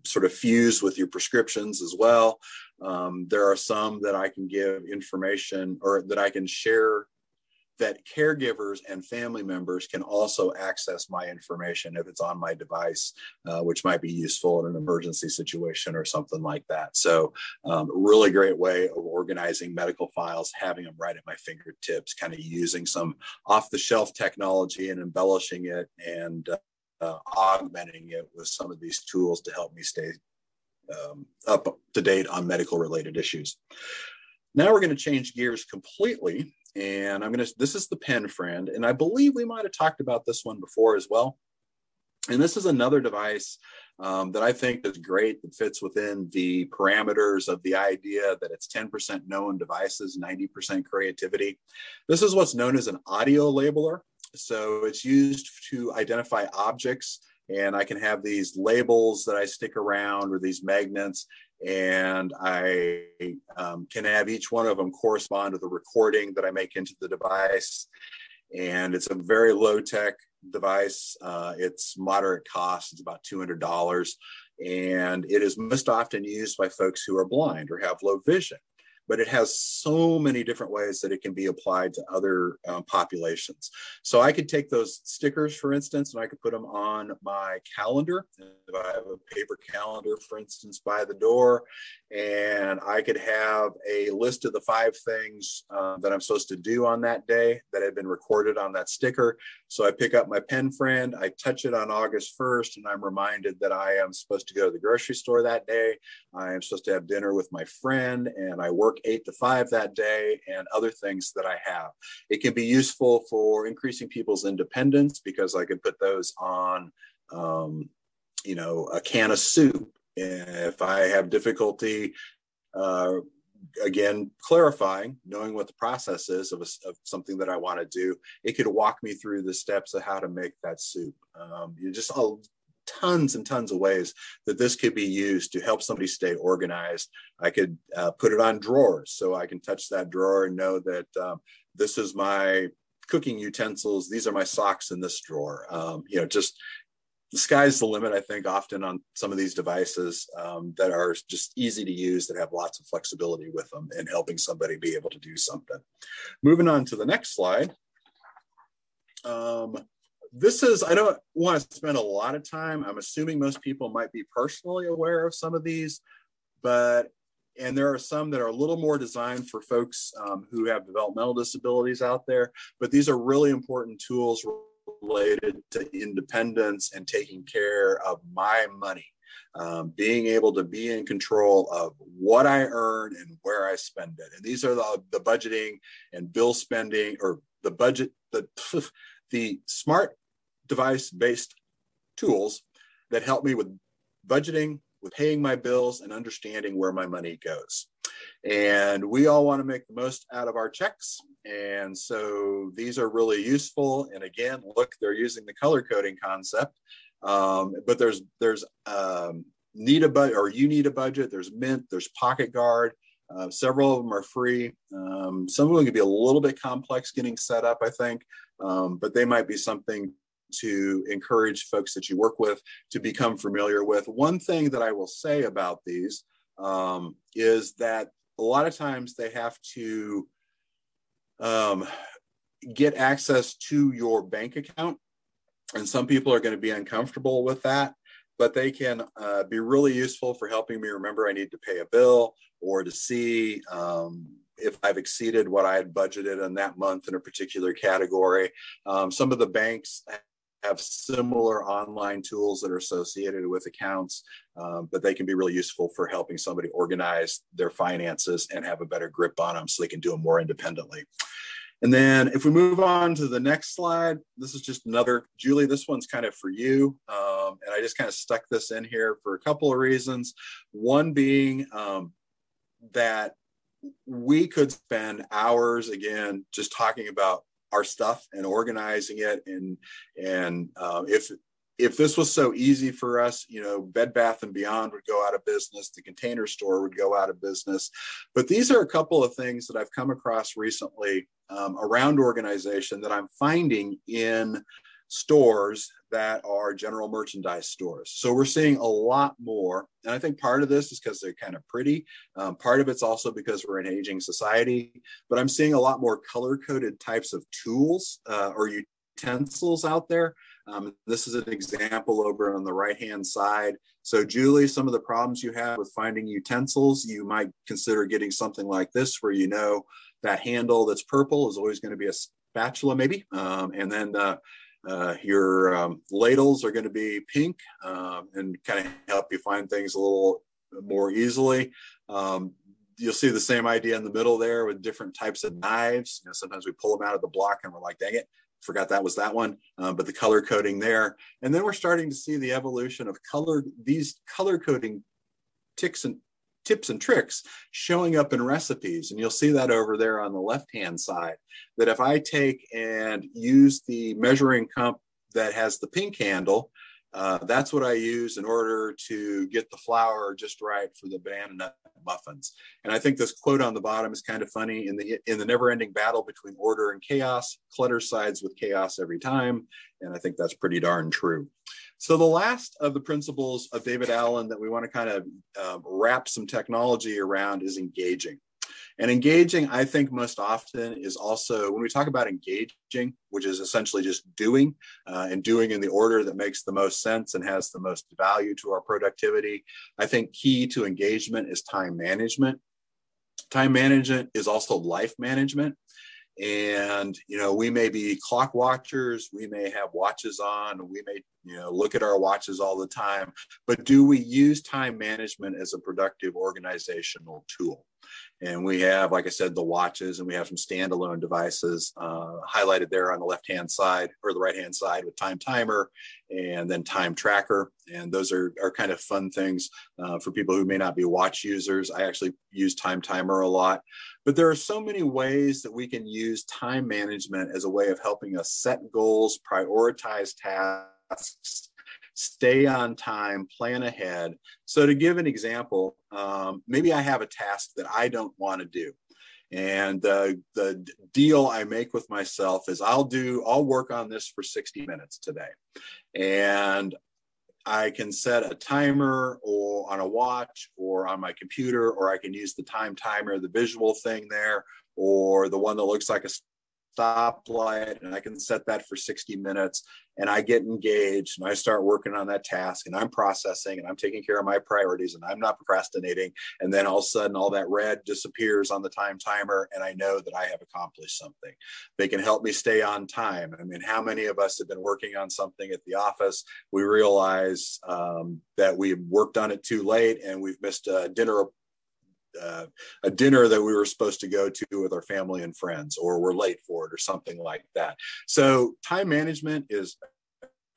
sort of fuse with your prescriptions as well. There are some that I can give information, or that I can share, that caregivers and family members can also access my information if it's on my device, which might be useful in an emergency situation or something like that. So really great way of organizing medical files, having them right at my fingertips, kind of using some off-the-shelf technology and embellishing it and augmenting it with some of these tools to help me stay up to date on medical related issues. Now we're going to change gears completely, and this is the PENfriend, and I believe we might have talked about this one before as well. And this is another device that I think is great, that fits within the parameters of the idea that it's 10% known devices, 90% creativity. This is what's known as an audio labeler. So it's used to identify objects, and I can have these labels that I stick around, or these magnets, and I can have each one of them correspond to the recording that I make into the device. And it's a very low-tech device. It's moderate cost. It's about $200. And it is most often used by folks who are blind or have low vision. But it has so many different ways that it can be applied to other populations. So I could take those stickers, for instance, and I could put them on my calendar. If I have a paper calendar, for instance, by the door, and I could have a list of the 5 things that I'm supposed to do on that day that have been recorded on that sticker. So I pick up my PENfriend, I touch it on August 1st, and I'm reminded that I am supposed to go to the grocery store that day. I am supposed to have dinner with my friend, and I work 8 to 5 that day, and other things that I have. It can be useful for increasing people's independence because I could put those on, a can of soup. If I have difficulty, again, clarifying, knowing what the process is of something that I want to do, it could walk me through the steps of how to make that soup. Tons and tons of ways that this could be used to help somebody stay organized. I could put it on drawers, so I can touch that drawer and know that this is my cooking utensils. These are my socks in this drawer. Just the sky's the limit, I think, often on some of these devices that are just easy to use, that have lots of flexibility with them and helping somebody be able to do something. Moving on to the next slide. I don't want to spend a lot of time. I'm assuming most people might be personally aware of some of these, and there are some that are a little more designed for folks who have developmental disabilities out there, but these are really important tools related to independence and taking care of my money. Being able to be in control of what I earn and where I spend it. And these are the budgeting and bill spending, or the budget, the smart device-based tools that help me with budgeting, with paying my bills, and understanding where my money goes. And we all want to make the most out of our checks. And so these are really useful. And again, look, they're using the color coding concept. But there's need a budget, or you need a budget. There's Mint, there's Pocket Guard. Several of them are free. Some of them can be a little bit complex getting set up, I think, but they might be something to encourage folks that you work with to become familiar with. One thing that I will say about these is that a lot of times they have to get access to your bank account. And some people are going to be uncomfortable with that, but they can be really useful for helping me remember I need to pay a bill, or to see if I've exceeded what I had budgeted in that month in a particular category. Some of the banks have similar online tools that are associated with accounts, but they can be really useful for helping somebody organize their finances and have a better grip on them so they can do them more independently. And then if we move on to the next slide, this is just another, Julie, this one's kind of for you. And I just kind of stuck this in here for a couple of reasons. One being that we could spend hours, again, just talking about our stuff and organizing it. And if this was so easy for us, Bed Bath & Beyond would go out of business, the Container Store would go out of business. But these are a couple of things that I've come across recently around organization that I'm finding in stores that are general merchandise stores. So we're seeing a lot more. And I think part of this is because they're kind of pretty. Part of it's also because we're an aging society. But I'm seeing a lot more color-coded types of tools or utensils out there. This is an example over on the right-hand side. So Julie, some of the problems you have with finding utensils, you might consider getting something like this, where that handle that's purple is always going to be a spatula maybe. And then your ladles are going to be pink and kind of help you find things a little more easily. You'll see the same idea in the middle there with different types of knives. Sometimes we pull them out of the block and we're like, dang it, forgot that was that one, but the color coding there. And then we're starting to see the evolution of these color coding tips and tricks showing up in recipes. And you'll see that over there on the left-hand side, that if I take and use the measuring cup that has the pink handle That's what I use in order to get the flour just right for the banana nut muffins. And I think this quote on the bottom is kind of funny. In the never-ending battle between order and chaos, clutter sides with chaos every time. And I think that's pretty darn true. So the last of the principles of David Allen that we want to kind of wrap some technology around is engaging. And engaging, I think most often is also, when we talk about engaging, which is essentially just doing and doing in the order that makes the most sense and has the most value to our productivity, I think key to engagement is time management. Time management is also life management. And, we may be clock watchers, we may have watches on, we may, look at our watches all the time, but do we use time management as a productive organizational tool? And we have, like I said, the watches, and we have some standalone devices highlighted there on the left-hand side or the right-hand side with time timer and then time tracker. And those are kind of fun things for people who may not be watch users. I actually use time timer a lot. But there are so many ways that we can use time management as a way of helping us set goals, prioritize tasks, stay on time, plan ahead. So to give an example, maybe I have a task that I don't want to do. And the deal I make with myself is I'll work on this for 60 minutes today. And I can set a timer or on a watch or on my computer, or I can use the time timer, the visual thing there, or the one that looks like a stoplight, and I can set that for 60 minutes, and I get engaged and I start working on that task, and I'm processing and I'm taking care of my priorities, and I'm not procrastinating. And then all of a sudden all that red disappears on the time timer, and I know that I have accomplished something. They can help me stay on time. I mean, how many of us have been working on something at the office, we realize that we worked on it too late and we've missed a dinner that we were supposed to go to with our family and friends, or we're late for it or something like that. So time management is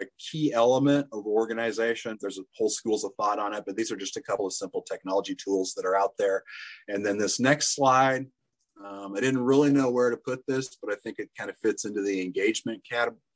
a key element of organization. There's whole schools of thought on it, but these are just a couple of simple technology tools that are out there. And then this next slide, I didn't really know where to put this, but I think it kind of fits into the engagement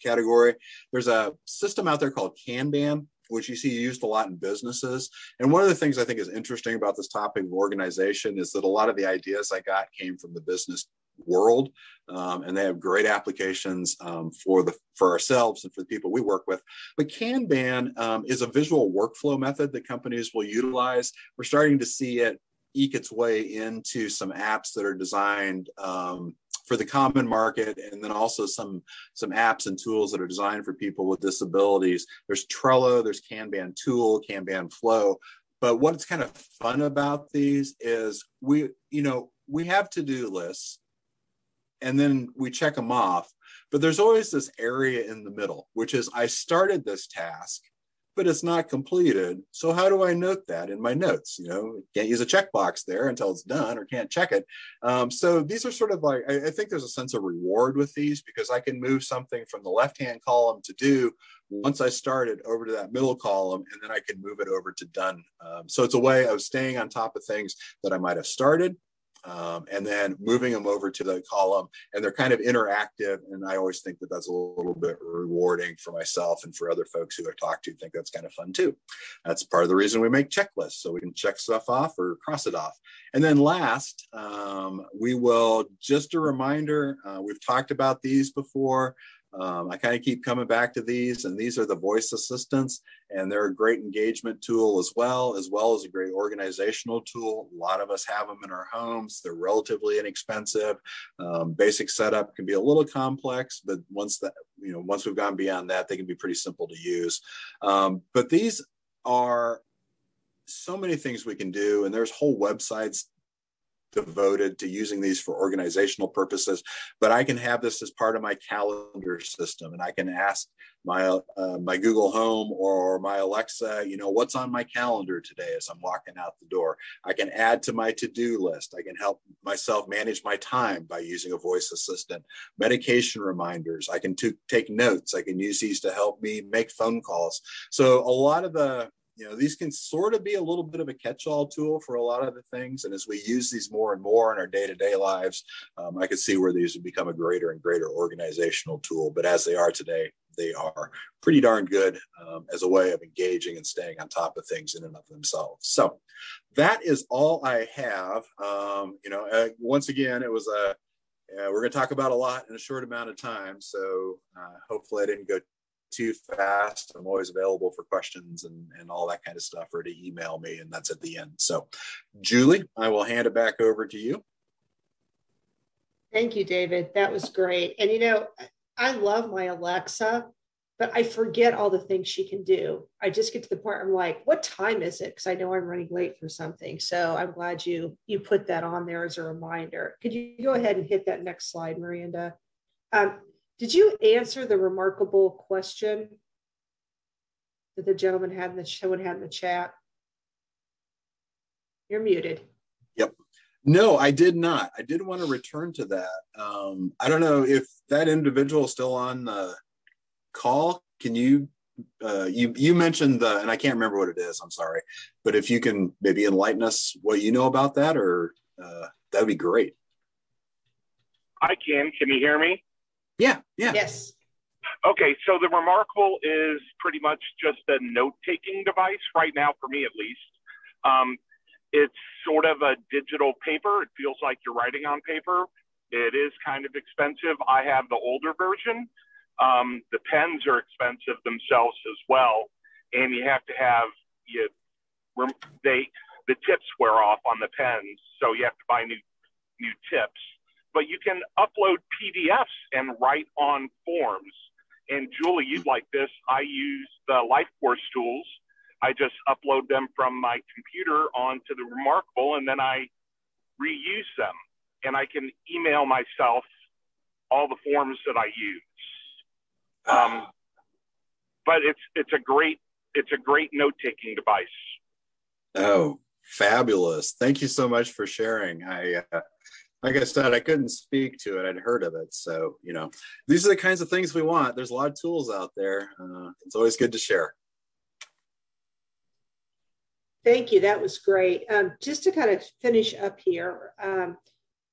category. There's a system out there called Kanban, which you see used a lot in businesses. And one of the things I think is interesting about this topic of organization is that a lot of the ideas I got came from the business world, and they have great applications for ourselves and for the people we work with. But Kanban is a visual workflow method that companies will utilize. We're starting to see it eke its way into some apps that are designed for the common market, and then also some apps and tools that are designed for people with disabilities. There's Trello, there's Kanban Tool, Kanban Flow. But what's kind of fun about these is we have to-do lists, and then we check them off. But there's always this area in the middle, which is I started this task, but it's not completed. So how do I note that in my notes? Can't use a checkbox there until it's done, or can't check it. So these are sort of like, I think there's a sense of reward with these, because I can move something from the left-hand column to do once I started over to that middle column, and then I can move it over to done. So it's a way of staying on top of things that I might have started, and then moving them over to the column, and they're kind of interactive. And I always think that that's a little bit rewarding for myself, and for other folks who I talk to think that's kind of fun too. That's part of the reason we make checklists, so we can check stuff off or cross it off. And then last, we will, just a reminder, we've talked about these before. I kind of keep coming back to these, and these are the voice assistants, and they're a great engagement tool as well as a great organizational tool. A lot of us have them in our homes. They're relatively inexpensive. Basic setup can be a little complex, but once we've gone beyond that, they can be pretty simple to use. But these are so many things we can do, and there's whole websites devoted to using these for organizational purposes. But I can have this as part of my calendar system, and I can ask my Google Home or my Alexa, what's on my calendar today as I'm walking out the door. I can add to my to-do list. I can help myself manage my time by using a voice assistant. Medication reminders. I can take notes. I can use these to help me make phone calls. So a lot of the these can sort of be a little bit of a catch-all tool for a lot of the things. And as we use these more and more in our day-to-day lives, I could see where these would become a greater and greater organizational tool. But as they are today, they are pretty darn good as a way of engaging and staying on top of things in and of themselves. So that is all I have. Once again, it was we're going to talk about a lot in a short amount of time. So hopefully I didn't go too fast. I'm always available for questions and all that kind of stuff, or to email me, and that's at the end. So Julie, I will hand it back over to you. Thank you, David. That was great. And I love my Alexa, but I forget all the things she can do. I just get to the point where I'm like, what time is it? Because I know I'm running late for something. So I'm glad you put that on there as a reminder. Could you go ahead and hit that next slide, Miranda? Did you answer the remarkable question that the gentleman had in the chat? You're muted. Yep. No, I did not. I did want to return to that. I don't know if that individual is still on the call. Can you mentioned and I can't remember what it is, I'm sorry, but if you can maybe enlighten us what you know about that, or that'd be great. I can you hear me? Yeah. Yes. Okay, so the Remarkable is pretty much just a note-taking device right now, for me at least. It's sort of a digital paper. It feels like you're writing on paper. It is kind of expensive. I have the older version. The pens are expensive themselves as well, and you have to have the tips wear off on the pens, so you have to buy new tips. But you can upload PDFs and write on forms. And Julie, you'd like this. I use the LifeCourse tools. I just upload them from my computer onto the Remarkable, and then I reuse them. And I can email myself all the forms that I use. But it's a great note-taking device. Oh, fabulous! Thank you so much for sharing. Like I said, I couldn't speak to it. I'd heard of it. So, these are the kinds of things we want. There's a lot of tools out there. It's always good to share. Thank you. That was great. Just to kind of finish up here,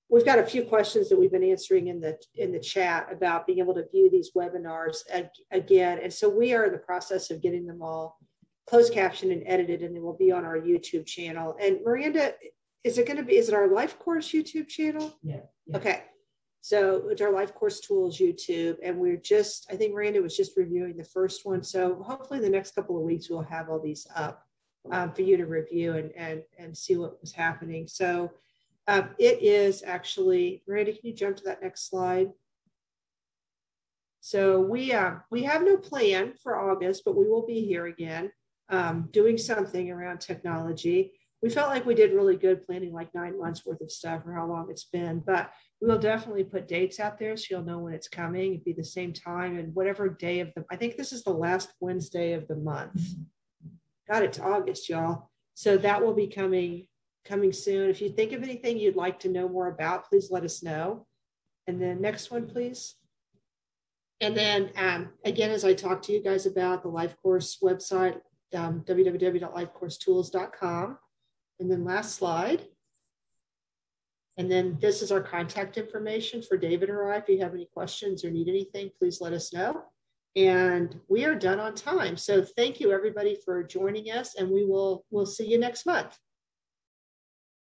we've got a few questions that we've been answering in the chat about being able to view these webinars again. And so we are in the process of getting them all closed captioned and edited, and they will be on our YouTube channel. And Miranda, is it our LifeCourse YouTube channel? Yeah. Okay. So it's our LifeCourse Tools YouTube. And I think Miranda was just reviewing the first one. So hopefully the next couple of weeks, we'll have all these up for you to review and see what was happening. So it is actually, Miranda, can you jump to that next slide? So we have no plan for August, but we will be here again doing something around technology. We felt like we did really good planning like 9 months worth of stuff or how long it's been, but we will definitely put dates out there so you'll know when it's coming. It'd be the same time and whatever day I think this is the last Wednesday of the month. God, it's August, y'all. So that will be coming soon. If you think of anything you'd like to know more about, please let us know. And then next one, please. And then again, as I talked to you guys about the LifeCourse website, www.lifecoursetools.com. And then last slide. And then this is our contact information for David or I. If you have any questions or need anything, please let us know. And we are done on time. So thank you everybody for joining us, and we'll see you next month.